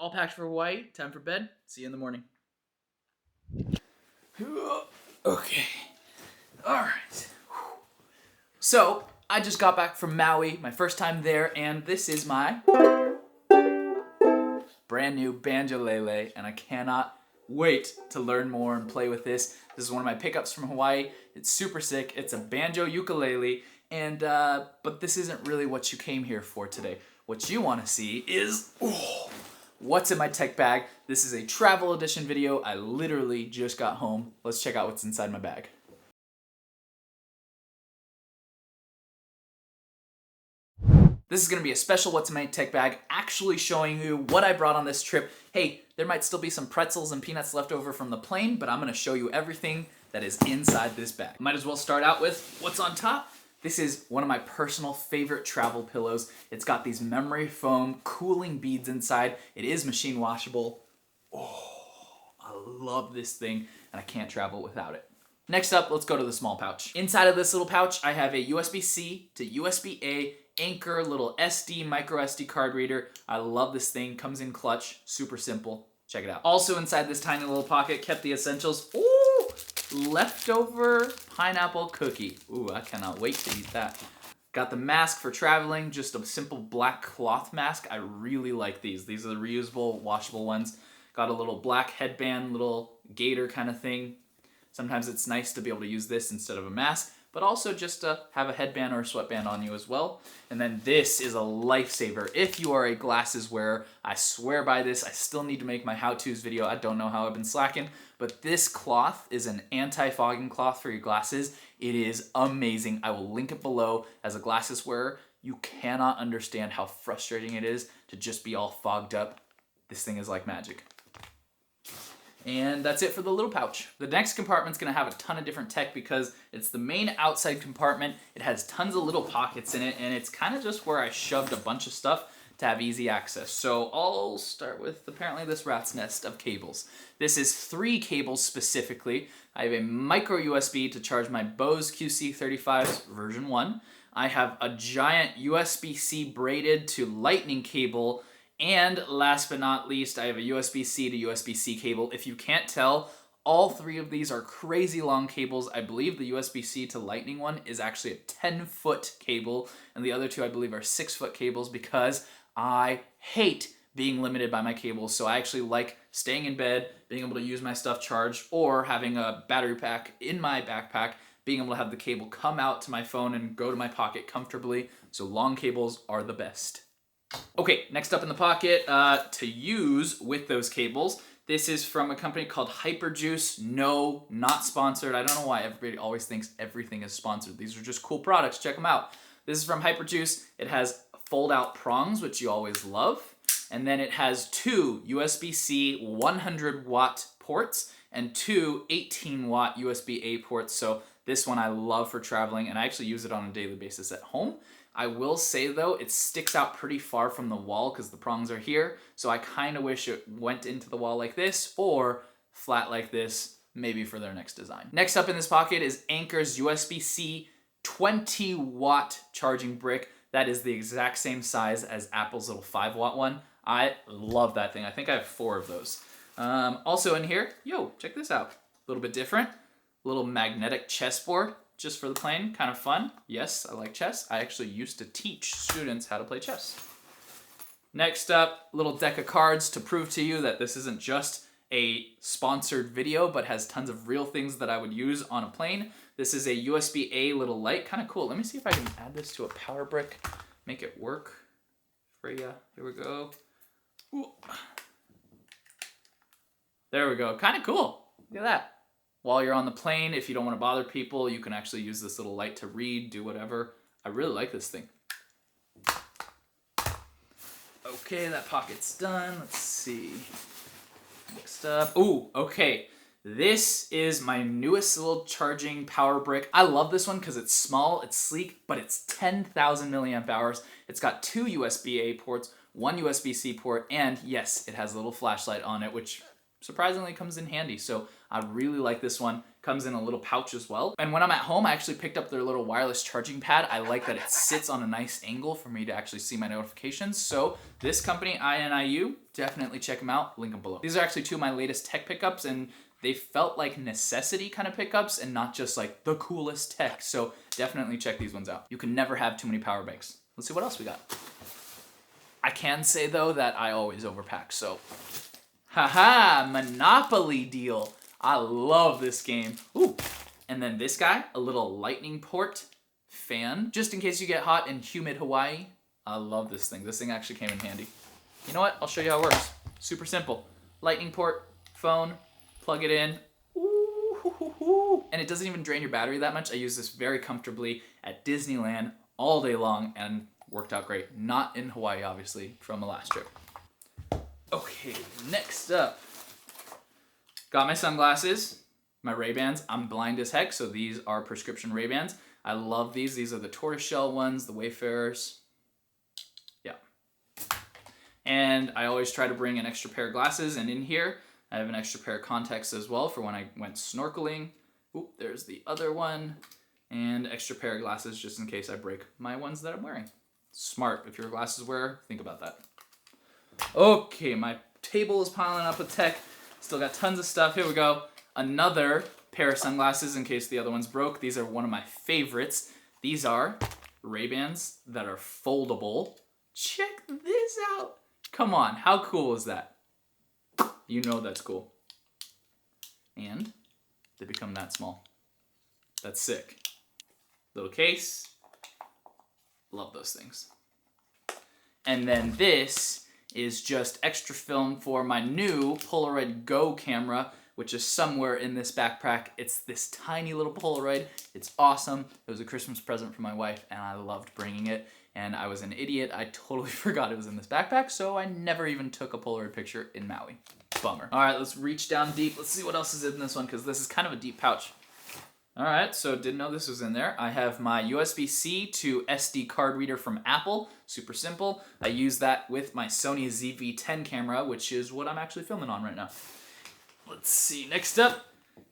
All packed for Hawaii. Time for bed. See you in the morning. Okay. Alright. So, I just got back from Maui, my first time there, and this is my brand new banjo-lele, and I cannot wait to learn more and play with this. This is one of my pickups from Hawaii. It's super sick. It's a banjo ukulele, and but this isn't really what you came here for today. What you want to see is what's in my tech bag. This is a travel edition video. I literally just got home. Let's check out what's inside my bag. This is going to be a special What's in My Tech Bag, actually showing you what I brought on this trip. Hey, there might still be some pretzels and peanuts left over from the plane, but I'm going to show you everything that is inside this bag. Might as well start out with what's on top. This is one of my personal favorite travel pillows. It's got these memory foam cooling beads inside. It is machine washable. Oh, I love this thing, and I can't travel without it. Next up, let's go to the small pouch. Inside of this little pouch, I have a USB-C to USB-A Anchor little SD micro SD card reader. I love this thing. Comes in clutch. Super simple. Check it out. Also inside this tiny little pocket, kept the essentials. Ooh, leftover pineapple cookie. Ooh, I cannot wait to eat that. Got the mask for traveling, just a simple black cloth mask. I really like these. These are the reusable, washable ones. Got a little black headband, little gator kind of thing. Sometimes it's nice to be able to use this instead of a mask, but also just to have a headband or a sweatband on you as well. And then this is a lifesaver. If you are a glasses wearer, I swear by this. I still need to make my how-tos video. I don't know how I've been slacking, but this cloth is an anti-fogging cloth for your glasses. It is amazing. I will link it below. As a glasses wearer, you cannot understand how frustrating it is to just be all fogged up. This thing is like magic. And that's it for the little pouch. The next compartment's gonna have a ton of different tech because it's the main outside compartment. It has tons of little pockets in it, and it's kind of just where I shoved a bunch of stuff to have easy access. So I'll start with apparently this rat's nest of cables. This is 3 cables specifically. I have a micro USB to charge my Bose QC35's version 1. I have a giant USB-C braided to lightning cable. And last but not least, I have a USB-C to USB-C cable. If you can't tell, all 3 of these are crazy long cables. I believe the USB-C to lightning one is actually a 10-foot cable, and the other 2 I believe are 6-foot cables because I hate being limited by my cables. So I actually like staying in bed, being able to use my stuff charged, or having a battery pack in my backpack, being able to have the cable come out to my phone and go to my pocket comfortably. So long cables are the best. Okay, next up in the pocket to use with those cables. This is from a company called Hyperjuice. No, not sponsored. I don't know why everybody always thinks everything is sponsored. These are just cool products. Check them out. This is from Hyperjuice. It has fold-out prongs, which you always love. And then it has 2 USB-C 100-watt ports and 2 18-watt USB-A ports. So this one I love for traveling, and I actually use it on a daily basis at home. I will say though, it sticks out pretty far from the wall because the prongs are here, so I kind of wish it went into the wall like this or flat like this, maybe for their next design. Next up in this pocket is Anker's USB-C 20-watt charging brick. That is the exact same size as Apple's little 5-watt one. I love that thing. I think I have 4 of those. Also in here, check this out. A little bit different. Little magnetic chessboard. Just for the plane, kind of fun. Yes, I like chess. I actually used to teach students how to play chess. Next up, little deck of cards to prove to you that this isn't just a sponsored video, but has tons of real things that I would use on a plane. This is a USB-A little light, kind of cool. Let me see if I can add this to a power brick, make it work for you. Here we go. Ooh. There we go, kind of cool. Look at that. While you're on the plane, if you don't want to bother people, you can actually use this little light to read, do whatever. I really like this thing. Okay, that pocket's done. Let's see. Next up. Ooh, okay. This is my newest little charging power brick. I love this one because it's small, it's sleek, but it's 10,000 milliamp hours. It's got 2 USB-A ports, 1 USB-C port, and yes, it has a little flashlight on it, which surprisingly comes in handy. So I really like this one. Comes in a little pouch as well. And when I'm at home, I actually picked up their little wireless charging pad. I like that it sits on a nice angle for me to actually see my notifications. So this company, INIU, definitely check them out. Link them below. These are actually two of my latest tech pickups, and they felt like necessity kind of pickups and not just like the coolest tech. So definitely check these ones out. You can never have too many power banks. Let's see what else we got. I can say though that I always overpack, so haha, Monopoly deal. I love this game. Ooh, and then this guy, a little lightning port fan, just in case you get hot in humid Hawaii. I love this thing. This thing actually came in handy. You know what? I'll show you how it works. Super simple. Lightning port, phone, plug it in. Ooh, and it doesn't even drain your battery that much. I use this very comfortably at Disneyland all day long and worked out great. Not in Hawaii, obviously, from the last trip. Okay, next up. Got my sunglasses, my Ray-Bans. I'm blind as heck, so these are prescription Ray-Bans. I love these. These are the tortoiseshell ones, the Wayfarers. Yeah. And I always try to bring an extra pair of glasses, and in here, I have an extra pair of contacts as well for when I went snorkeling. Oop, there's the other one. And extra pair of glasses just in case I break my ones that I'm wearing. Smart. If you're a glasses wearer, think about that. Okay, my table is piling up with tech. Still got tons of stuff. Here we go. Another pair of sunglasses in case the other one's broke. These are one of my favorites. These are Ray-Bans that are foldable. Check this out. Come on, how cool is that? You know that's cool. And they become that small. That's sick. Little case. Love those things. And then this is just extra film for my new Polaroid Go camera, which is somewhere in this backpack. It's this tiny little Polaroid. It's awesome. It was a Christmas present for my wife, and I loved bringing it. And I was an idiot. I totally forgot it was in this backpack, so I never even took a Polaroid picture in Maui. Bummer. All right, let's reach down deep. Let's see what else is in this one, because this is kind of a deep pouch. All right, so didn't know this was in there. I have my USB-C to SD card reader from Apple. Super simple. I use that with my Sony ZV-10 camera, which is what I'm actually filming on right now. Let's see, next up,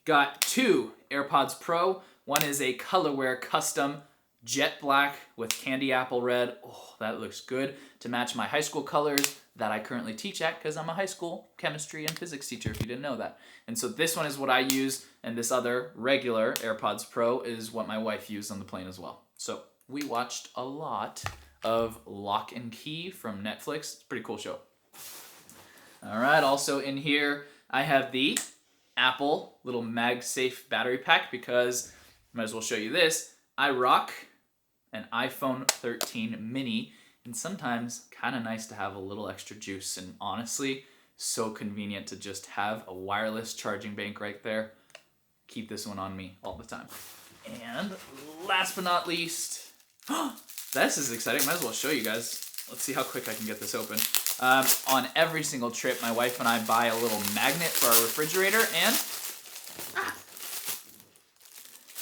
got two AirPods Pro. One is a Colorware custom jet black with candy apple red. Oh, that looks good to match my high school colors that I currently teach at, because I'm a high school chemistry and physics teacher, if you didn't know that. And so this one is what I use, and this other regular AirPods Pro is what my wife used on the plane as well. So we watched a lot of Lock and Key from Netflix. It's a pretty cool show. All right, also in here, I have the Apple little MagSafe battery pack, because I might as well show you this. I rock an iPhone 13 mini, and sometimes kind of nice to have a little extra juice, and honestly, so convenient to just have a wireless charging bank right there. Keep this one on me all the time. And last but not least, this is exciting. Might as well show you guys. Let's see how quick I can get this open. On every single trip, my wife and I buy a little magnet for our refrigerator, and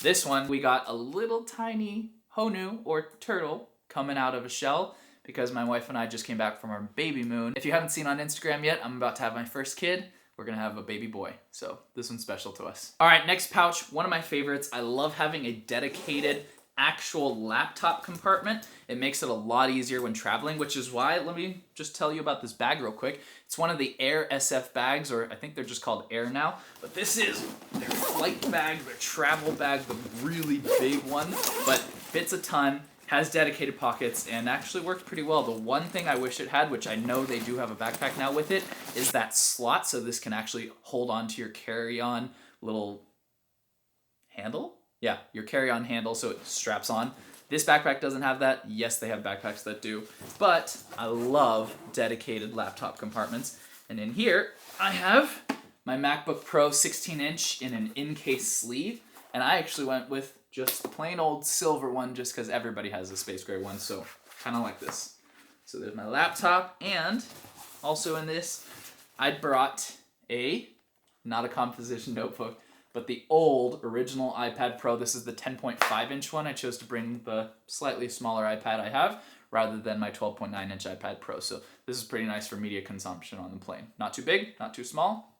this one, we got a little tiny honu or turtle coming out of a shell, because my wife and I just came back from our baby moon. If you haven't seen on Instagram yet, I'm about to have my first kid. We're gonna have a baby boy, so this one's special to us. All right, next pouch, one of my favorites. I love having a dedicated actual laptop compartment. It makes it a lot easier when traveling, which is why, let me just tell you about this bag real quick. It's one of the Air SF bags, or I think they're just called Air now, but this is their flight bag, their travel bag, the really big one, but fits a ton, has dedicated pockets, and actually works pretty well. The one thing I wish it had, which I know they do have a backpack now with it, is that slot, so this can actually hold on to your carry-on little handle? Yeah, your carry-on handle, so it straps on. This backpack doesn't have that. Yes, they have backpacks that do, but I love dedicated laptop compartments. And in here, I have my MacBook Pro 16-inch in an in-case sleeve, and I actually went with just the plain old silver one, just because everybody has a space gray one, so kind of like this. So there's my laptop, and also in this, I brought not a composition notebook, but the old original iPad Pro. This is the 10.5-inch one. I chose to bring the slightly smaller iPad I have rather than my 12.9-inch iPad Pro. So this is pretty nice for media consumption on the plane. Not too big, not too small.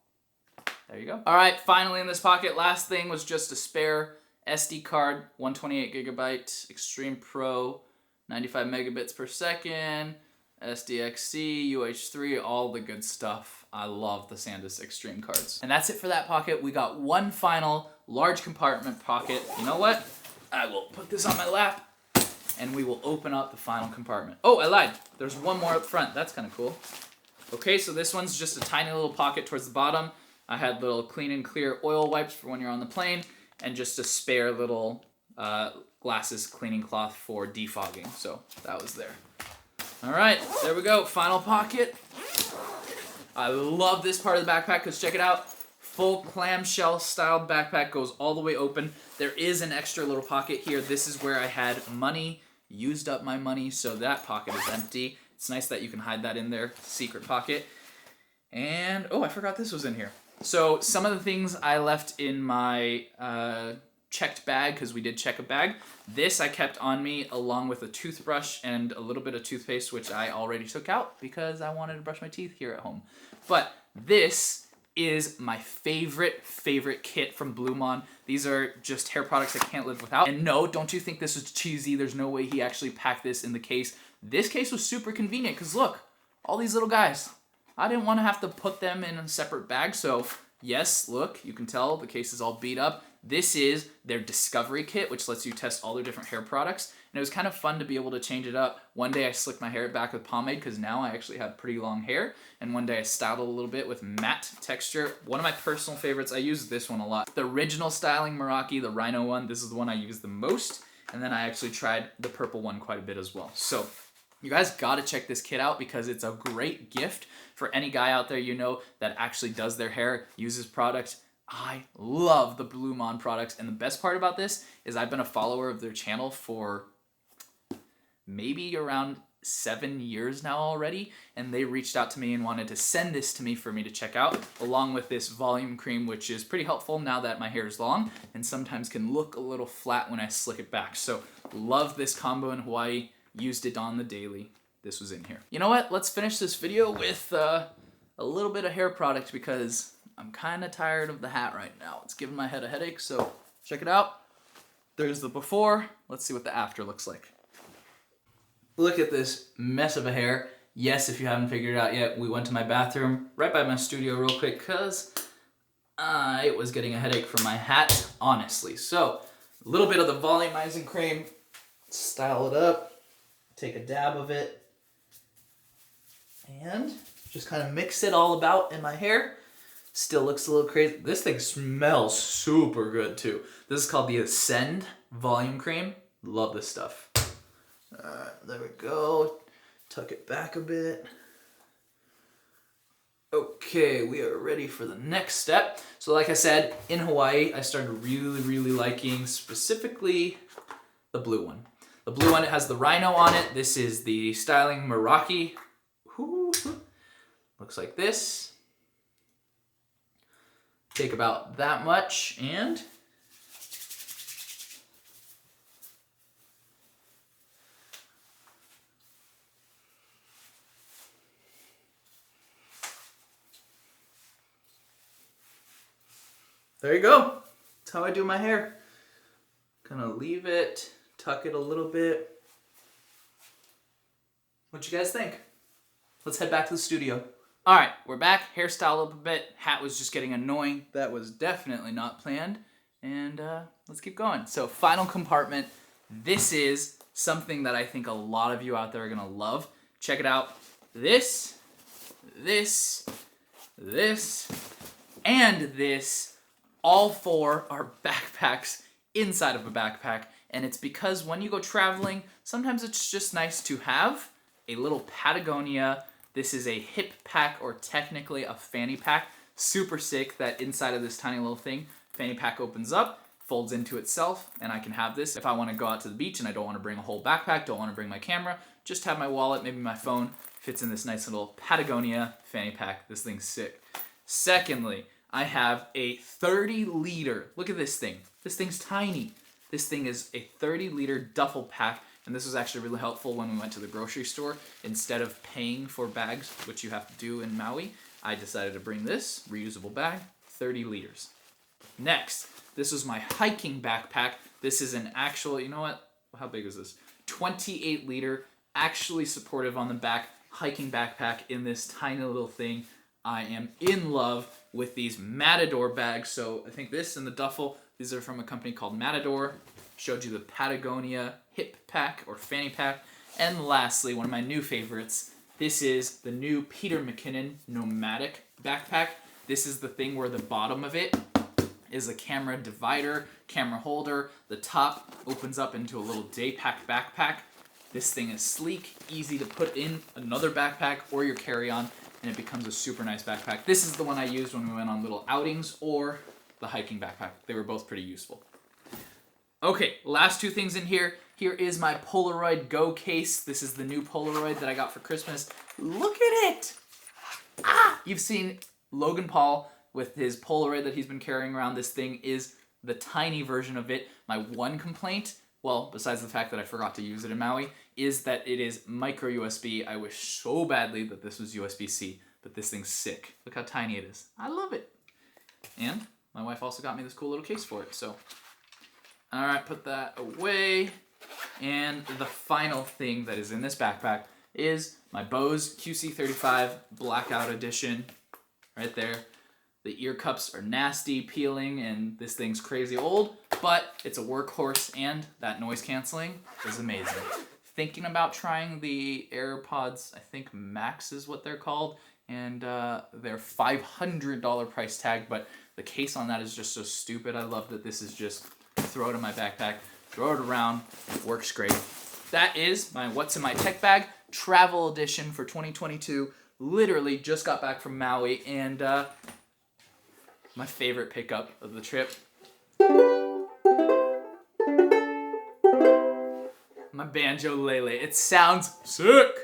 There you go. All right, finally in this pocket, last thing was just a spare SD card, 128 gigabyte, Extreme Pro, 95 megabits per second, SDXC, UH3, all the good stuff. I love the SanDisk Extreme cards. And that's it for that pocket. We got one final large compartment pocket. You know what? I will put this on my lap and we will open up the final compartment. Oh, I lied. There's one more up front. That's kind of cool. Okay, so this one's just a tiny little pocket towards the bottom. I had little clean and clear oil wipes for when you're on the plane and just a spare little glasses cleaning cloth for defogging. So that was there. All right, there we go. Final pocket. I love this part of the backpack because check it out. Full clamshell style backpack, goes all the way open. There is an extra little pocket here. This is where I had money, used up my money, so that pocket is empty. It's nice that you can hide that in there, secret pocket. And, oh, I forgot this was in here. So some of the things I left in my checked bag, because we did check a bag. This I kept on me along with a toothbrush and a little bit of toothpaste, which I already took out because I wanted to brush my teeth here at home. But this is my favorite kit from Blue Mon. These are just hair products I can't live without. And no, don't you think this was cheesy. There's no way he actually packed this in the case. This case was super convenient because look, all these little guys. I didn't want to have to put them in a separate bag, so yes, look, you can tell the case is all beat up. This is their Discovery Kit, which lets you test all their different hair products. And it was kind of fun to be able to change it up. One day I slicked my hair back with pomade because now I actually have pretty long hair. And one day I styled it a little bit with matte texture. One of my personal favorites, I use this one a lot. The original styling Meraki, the Rhino one, this is the one I use the most. And then I actually tried the purple one quite a bit as well. So you guys gotta check this kit out because it's a great gift for any guy out there you know that actually does their hair, uses products. I love the Blue Mon products, and the best part about this is I've been a follower of their channel for maybe around 7 years now already, and they reached out to me and wanted to send this to me for me to check out, along with this volume cream, which is pretty helpful now that my hair is long and sometimes can look a little flat when I slick it back. So love this combo in Hawaii, used it on the daily. This was in here. You know what? Let's finish this video with a little bit of hair product because I'm kind of tired of the hat right now. It's giving my head a headache, so check it out. There's the before. Let's see what the after looks like. Look at this mess of a hair. Yes, if you haven't figured it out yet, we went to my bathroom right by my studio real quick because I was getting a headache from my hat, honestly. So a little bit of the volumizing cream, style it up, take a dab of it, and just kind of mix it all about in my hair. Still looks a little crazy. This thing smells super good too. This is called the Ascend Volume Cream. Love this stuff. There we go. Tuck it back a bit. Okay, we are ready for the next step. So like I said, in Hawaii, I started really liking specifically the blue one. The blue one, it has the Rhino on it. This is the styling Meraki. Looks like this. Take about that much and there you go. That's how I do my hair. Gonna leave it, tuck it a little bit. What you guys think? Let's head back to the studio. All right, we're back. Hairstyle up a bit. Hat was just getting annoying. That was definitely not planned. And let's keep going. So final compartment. This is something that I think a lot of you out there are gonna love. Check it out. This, and this, all four are backpacks inside of a backpack. And it's because when you go traveling, sometimes it's just nice to have a little Patagonia. This is a hip pack, or technically a fanny pack. Super sick that inside of this tiny little thing, fanny pack opens up, folds into itself, and I can have this if I want to go out to the beach and I don't want to bring a whole backpack, don't want to bring my camera, just have my wallet, maybe my phone, fits in this nice little Patagonia fanny pack. This thing's sick. Secondly, I have a 30-liter, look at this thing. This thing's tiny. This thing is a 30-liter duffel pack. And this was actually really helpful when we went to the grocery store. Instead of paying for bags, which you have to do in Maui, I decided to bring this reusable bag, 30 liters. Next, this is my hiking backpack. This is an actual, you know what? How big is this? 28 liter, actually supportive on the back, hiking backpack in this tiny little thing. I am in love with these Matador bags. So I think this and the duffel, these are from a company called Matador. Showed you the Patagonia hip pack or fanny pack. And lastly, one of my new favorites, this is the new Peter McKinnon Nomadic backpack. This is the thing where the bottom of it is a camera divider, camera holder. The top opens up into a little day pack backpack. This thing is sleek, easy to put in another backpack or your carry-on, and it becomes a super nice backpack. This is the one I used when we went on little outings or the hiking backpack. They were both pretty useful. Okay, last two things in here. Here is my Polaroid Go case. This is the new Polaroid that I got for Christmas. Look at it! You've seen Logan Paul with his Polaroid that he's been carrying around. This thing is the tiny version of it. My one complaint, well, besides the fact that I forgot to use it in Maui, is that it is micro USB. I wish so badly that this was USB-C, but this thing's sick. Look how tiny it is. I love it. And my wife also got me this cool little case for it, so. All right, put that away. And the final thing that is in this backpack is my Bose QC35 Blackout Edition, right there. The ear cups are nasty, peeling, and this thing's crazy old, but it's a workhorse, and that noise canceling is amazing. Thinking about trying the AirPods, I think Max is what they're called, and they're $500 price tag, but the case on that is just so stupid. I love that this is just throw it in my backpack, throw it around, works great. That is my What's in My Tech Bag travel edition for 2022. Literally just got back from Maui, and my favorite pickup of the trip. My banjo lele. It sounds sick!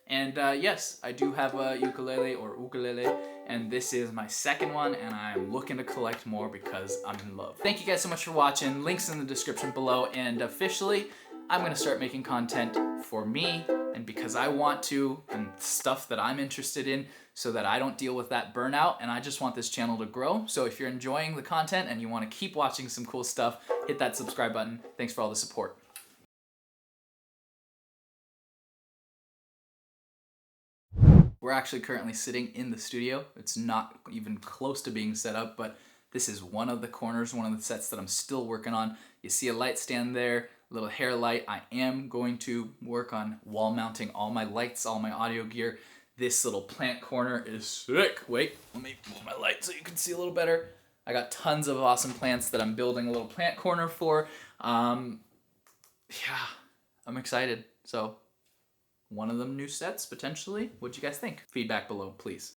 And yes, I do have a ukulele or ukulele, and this is my second one, and I'm looking to collect more because I'm in love. Thank you guys so much for watching. Links in the description below, and officially, I'm gonna start making content for me, and because I want to, and stuff that I'm interested in, so that I don't deal with that burnout, and I just want this channel to grow. So if you're enjoying the content and you want to keep watching some cool stuff, hit that subscribe button. Thanks for all the support. We're actually currently sitting in the studio. It's not even close to being set up, but this is one of the corners, one of the sets that I'm still working on. You see a light stand there, a little hair light. I am going to work on wall mounting all my lights, all my audio gear. This little plant corner is sick. Wait, let me move my light so you can see a little better. I got tons of awesome plants that I'm building a little plant corner for. Yeah, I'm excited. So one of them new sets, potentially. What'd you guys think? Feedback below, please.